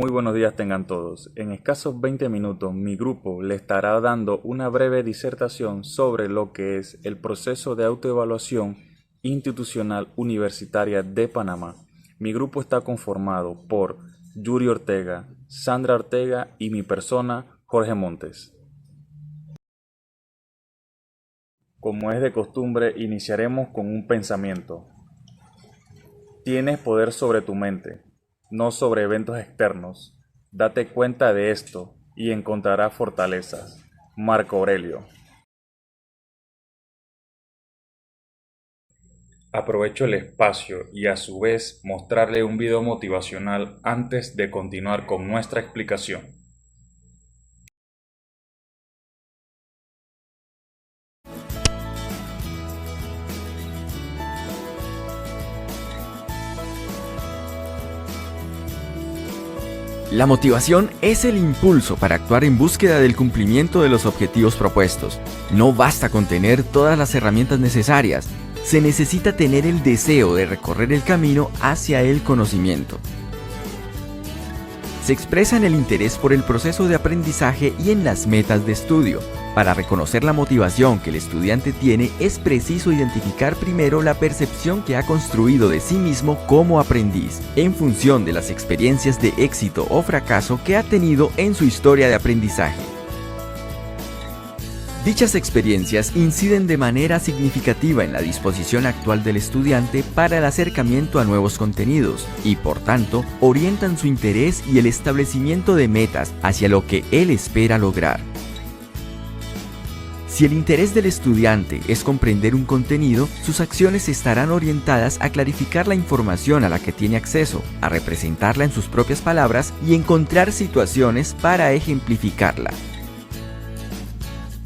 Muy buenos días tengan todos. En escasos 20 minutos mi grupo le estará dando una breve disertación sobre lo que es el proceso de autoevaluación institucional universitaria de Panamá. Mi grupo está conformado por Yuri Ortega, Sandra Ortega y mi persona, Jorge Montes. Como es de costumbre, iniciaremos con un pensamiento. Tienes poder sobre tu mente, no sobre eventos externos. Date cuenta de esto y encontrarás fortalezas. Marco Aurelio. Aprovecho el espacio y a su vez mostrarle un video motivacional antes de continuar con nuestra explicación. La motivación es el impulso para actuar en búsqueda del cumplimiento de los objetivos propuestos. No basta con tener todas las herramientas necesarias, se necesita tener el deseo de recorrer el camino hacia el conocimiento. Se expresa en el interés por el proceso de aprendizaje y en las metas de estudio. Para reconocer la motivación que el estudiante tiene, es preciso identificar primero la percepción que ha construido de sí mismo como aprendiz, en función de las experiencias de éxito o fracaso que ha tenido en su historia de aprendizaje. Dichas experiencias inciden de manera significativa en la disposición actual del estudiante para el acercamiento a nuevos contenidos y, por tanto, orientan su interés y el establecimiento de metas hacia lo que él espera lograr. Si el interés del estudiante es comprender un contenido, sus acciones estarán orientadas a clarificar la información a la que tiene acceso, a representarla en sus propias palabras y encontrar situaciones para ejemplificarla.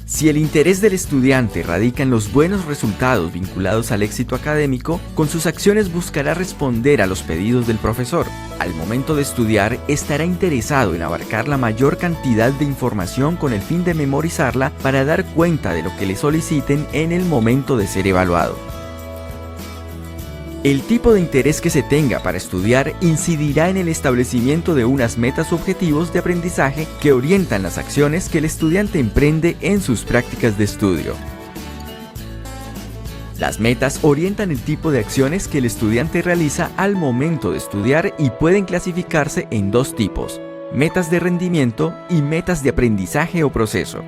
Si el interés del estudiante radica en los buenos resultados vinculados al éxito académico, con sus acciones buscará responder a los pedidos del profesor. Al momento de estudiar, estará interesado en abarcar la mayor cantidad de información con el fin de memorizarla para dar cuenta de lo que le soliciten en el momento de ser evaluado. El tipo de interés que se tenga para estudiar incidirá en el establecimiento de unas metas o objetivos de aprendizaje que orientan las acciones que el estudiante emprende en sus prácticas de estudio. Las metas orientan el tipo de acciones que el estudiante realiza al momento de estudiar y pueden clasificarse en dos tipos: metas de rendimiento y metas de aprendizaje o proceso.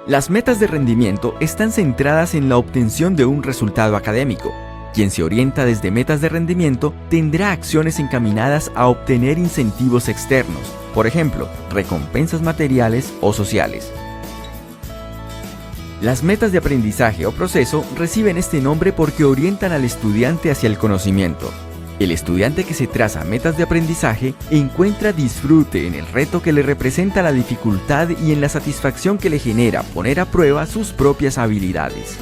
Las metas de rendimiento están centradas en la obtención de un resultado académico. Quien se orienta desde metas de rendimiento tendrá acciones encaminadas a obtener incentivos externos, por ejemplo, recompensas materiales o sociales. Las metas de aprendizaje o proceso reciben este nombre porque orientan al estudiante hacia el conocimiento. El estudiante que se traza metas de aprendizaje encuentra disfrute en el reto que le representa la dificultad y en la satisfacción que le genera poner a prueba sus propias habilidades.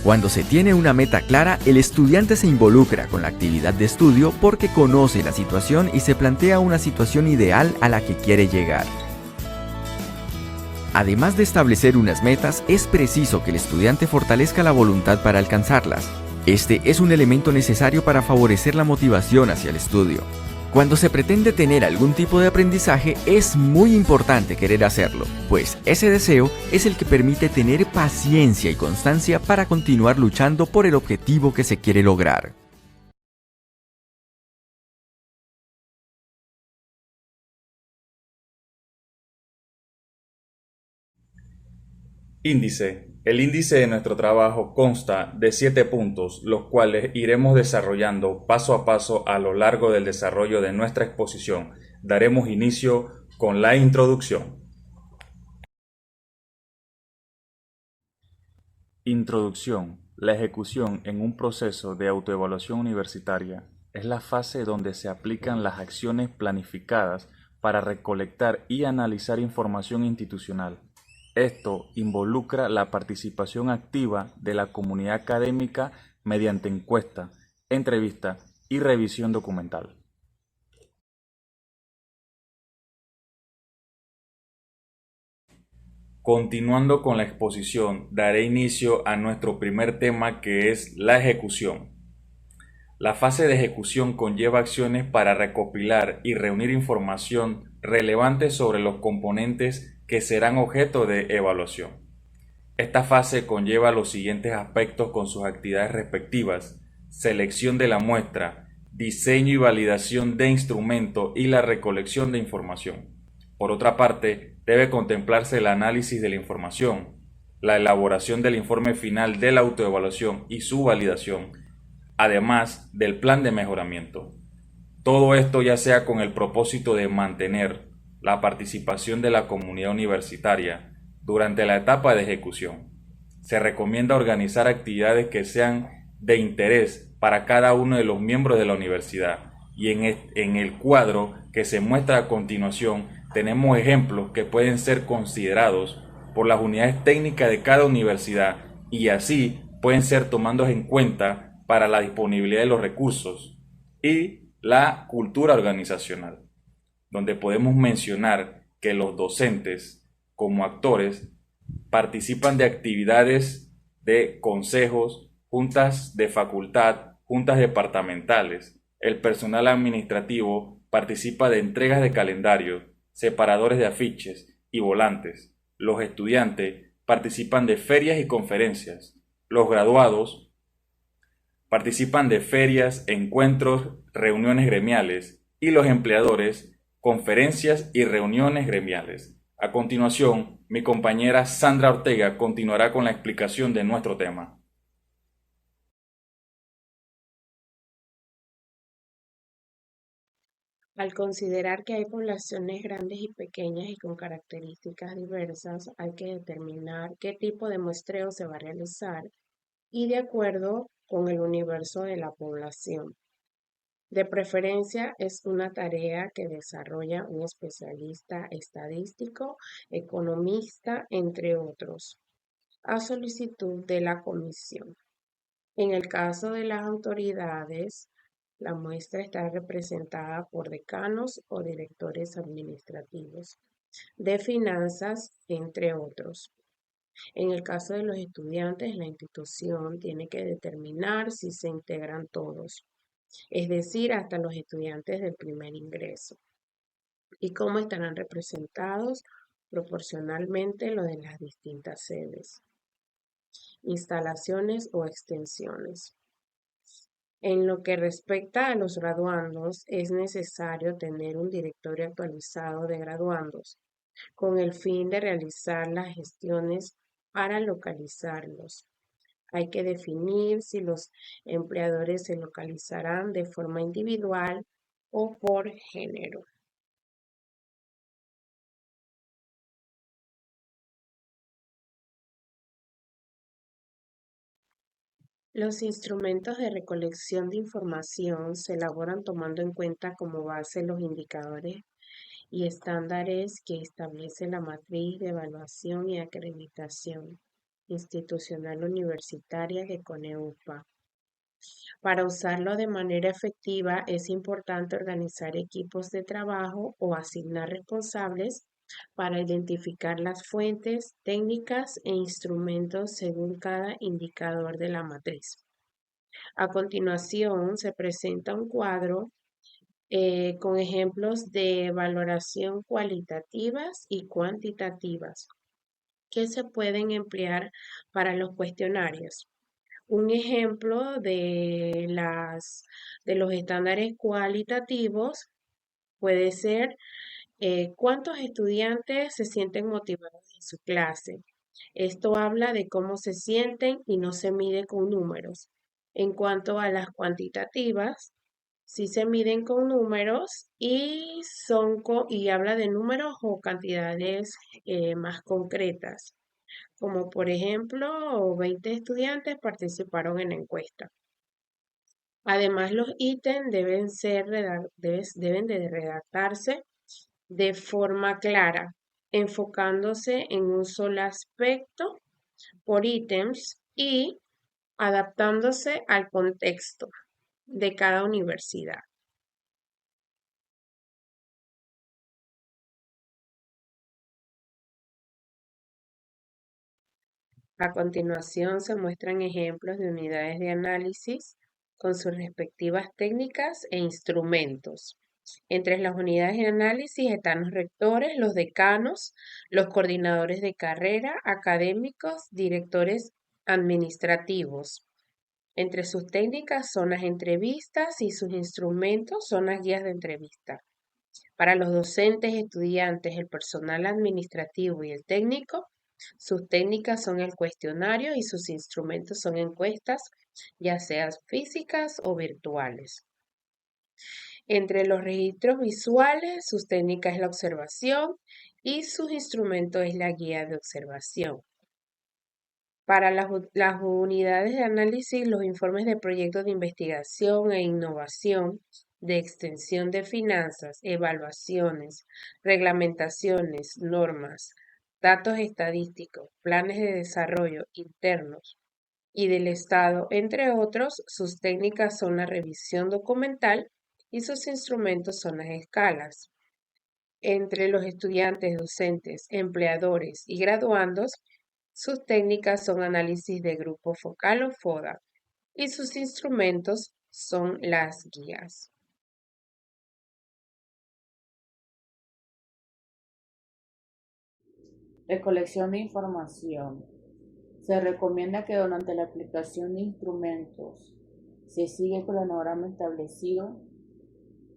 Cuando se tiene una meta clara, el estudiante se involucra con la actividad de estudio porque conoce la situación y se plantea una situación ideal a la que quiere llegar. Además de establecer unas metas, es preciso que el estudiante fortalezca la voluntad para alcanzarlas. Este es un elemento necesario para favorecer la motivación hacia el estudio. Cuando se pretende tener algún tipo de aprendizaje, es muy importante querer hacerlo, pues ese deseo es el que permite tener paciencia y constancia para continuar luchando por el objetivo que se quiere lograr. Índice. El índice de nuestro trabajo consta de 7 puntos, los cuales iremos desarrollando paso a paso a lo largo del desarrollo de nuestra exposición. Daremos inicio con la introducción. Introducción. La ejecución en un proceso de autoevaluación universitaria es la fase donde se aplican las acciones planificadas para recolectar y analizar información institucional. Esto involucra la participación activa de la comunidad académica mediante encuesta, entrevista y revisión documental. Continuando con la exposición, daré inicio a nuestro primer tema, que es la ejecución. La fase de ejecución conlleva acciones para recopilar y reunir información relevante sobre los componentes que serán objeto de evaluación. Esta fase conlleva los siguientes aspectos con sus actividades respectivas: selección de la muestra, diseño y validación de instrumento y la recolección de información. Por otra parte, debe contemplarse el análisis de la información, la elaboración del informe final de la autoevaluación y su validación, además del plan de mejoramiento. Todo esto ya sea con el propósito de mantener la participación de la comunidad universitaria durante la etapa de ejecución. Se recomienda organizar actividades que sean de interés para cada uno de los miembros de la universidad, y en el cuadro que se muestra a continuación tenemos ejemplos que pueden ser considerados por las unidades técnicas de cada universidad y así pueden ser tomados en cuenta para la disponibilidad de los recursos y la cultura organizacional, donde podemos mencionar que los docentes, como actores, participan de actividades de consejos, juntas de facultad, juntas departamentales. El personal administrativo participa de entregas de calendarios, separadores de afiches y volantes. Los estudiantes participan de ferias y conferencias. Los graduados participan de ferias, encuentros, reuniones gremiales, y los empleadores, conferencias y reuniones gremiales. A continuación, mi compañera Sandra Ortega continuará con la explicación de nuestro tema. Al considerar que hay poblaciones grandes y pequeñas y con características diversas, hay que determinar qué tipo de muestreo se va a realizar y de acuerdo con el universo de la población. De preferencia, es una tarea que desarrolla un especialista estadístico, economista, entre otros, a solicitud de la comisión. En el caso de las autoridades, la muestra está representada por decanos o directores administrativos, de finanzas, entre otros. En el caso de los estudiantes, la institución tiene que determinar si se integran todos, es decir, hasta los estudiantes del primer ingreso, y cómo estarán representados proporcionalmente los de las distintas sedes, instalaciones o extensiones. En lo que respecta a los graduandos, es necesario tener un directorio actualizado de graduandos con el fin de realizar las gestiones para localizarlos. Hay que definir si los empleadores se localizarán de forma individual o por género. Los instrumentos de recolección de información se elaboran tomando en cuenta como base los indicadores y estándares que establece la matriz de evaluación y acreditación institucional universitaria de CONEUPA. Para usarlo de manera efectiva es importante organizar equipos de trabajo o asignar responsables para identificar las fuentes, técnicas e instrumentos según cada indicador de la matriz. A continuación se presenta un cuadro con ejemplos de valoración cualitativas y cuantitativas que se pueden emplear para los cuestionarios. Un ejemplo de los estándares cualitativos puede ser cuántos estudiantes se sienten motivados en su clase. Esto habla de cómo se sienten y no se mide con números. En cuanto a las cuantitativas, sí se miden con números y y habla de números o cantidades más concretas, como por ejemplo 20 estudiantes participaron en la encuesta. Además, los ítems deben de redactarse de forma clara, enfocándose en un solo aspecto por ítems y adaptándose al contexto de cada universidad. A continuación se muestran ejemplos de unidades de análisis con sus respectivas técnicas e instrumentos. Entre las unidades de análisis están los rectores, los decanos, los coordinadores de carrera, académicos, directores administrativos. Entre sus técnicas son las entrevistas y sus instrumentos son las guías de entrevista. Para los docentes, estudiantes, el personal administrativo y el técnico, sus técnicas son el cuestionario y sus instrumentos son encuestas, ya sean físicas o virtuales. Entre los registros visuales, sus técnicas es la observación y sus instrumentos es la guía de observación. Para las unidades de análisis, los informes de proyectos de investigación e innovación, de extensión de finanzas, evaluaciones, reglamentaciones, normas, datos estadísticos, planes de desarrollo internos y del Estado, entre otros, sus técnicas son la revisión documental y sus instrumentos son las escalas. Entre los estudiantes, docentes, empleadores y graduandos, sus técnicas son análisis de grupo focal o FODA y sus instrumentos son las guías. Recolección de información. Se recomienda que durante la aplicación de instrumentos se siga el cronograma establecido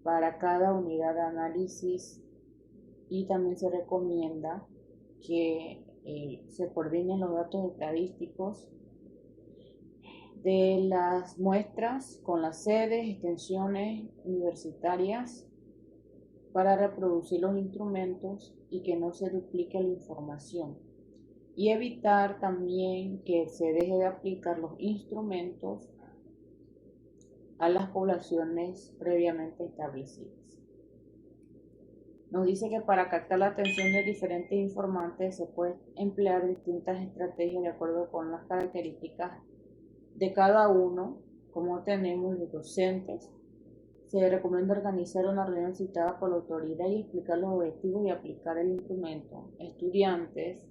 para cada unidad de análisis y también se recomienda que se coordinen los datos estadísticos de las muestras con las sedes, extensiones universitarias para reproducir los instrumentos y que no se duplique la información. Y evitar también que se deje de aplicar los instrumentos a las poblaciones previamente establecidas. Nos dice que para captar la atención de diferentes informantes se puede emplear distintas estrategias de acuerdo con las características de cada uno, como tenemos los docentes. Se recomienda organizar una reunión citada por la autoridad y explicar los objetivos y aplicar el instrumento. Estudiantes,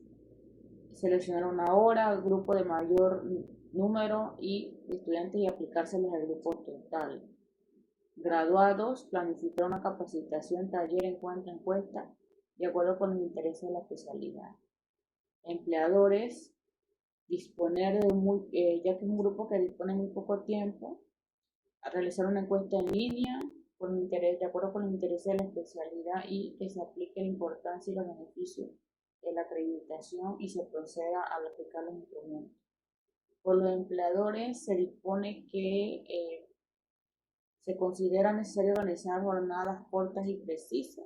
seleccionar una hora, grupo de mayor número y estudiantes y aplicárselos al grupo total. Graduados, planificar una capacitación, taller, encuesta, de acuerdo con los intereses de la especialidad. Empleadores, disponer de ya que es un grupo que dispone de muy poco tiempo, a realizar una encuesta en línea de acuerdo con los intereses de la especialidad y que se aplique la importancia y los beneficios de la acreditación y se proceda a aplicar los instrumentos. Por los empleadores se dispone que se considera necesario organizar jornadas cortas y precisas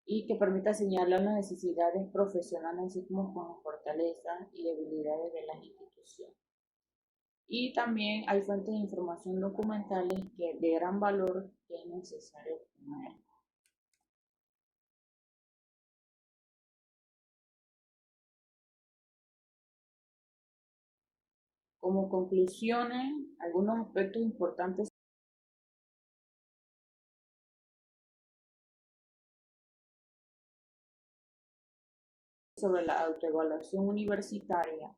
y que permita señalar las necesidades profesionales así como con las fortalezas y debilidades de las instituciones. Y también hay fuentes de información documentales de gran valor que es necesario tener. Como conclusiones, algunos aspectos importantes sobre la autoevaluación universitaria.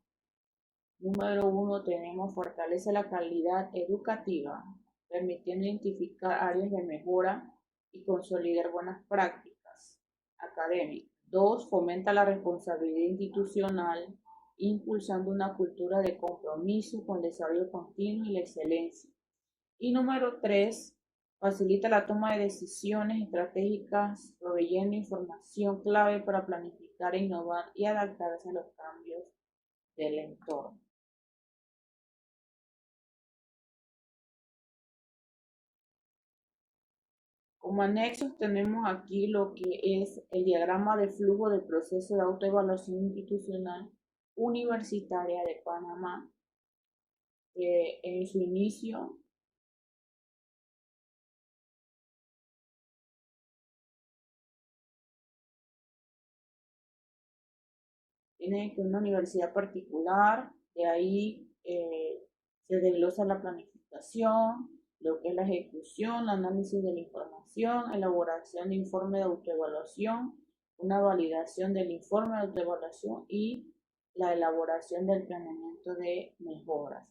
Número 1, tenemos fortalece la calidad educativa, permitiendo identificar áreas de mejora y consolidar buenas prácticas académicas. 2, fomenta la responsabilidad institucional, impulsando una cultura de compromiso con el desarrollo continuo y la excelencia. Y número 3, facilita la toma de decisiones estratégicas, proveyendo información clave para planificar, innovar y adaptarse a los cambios del entorno. Como anexos tenemos aquí lo que es el diagrama de flujo del proceso de autoevaluación institucional universitaria de Panamá, que en su inicio tiene que una universidad particular, de ahí se desglosa la planificación, lo que es la ejecución, análisis de la información, elaboración de informe de autoevaluación, una validación del informe de autoevaluación y la elaboración del planeamiento de mejoras.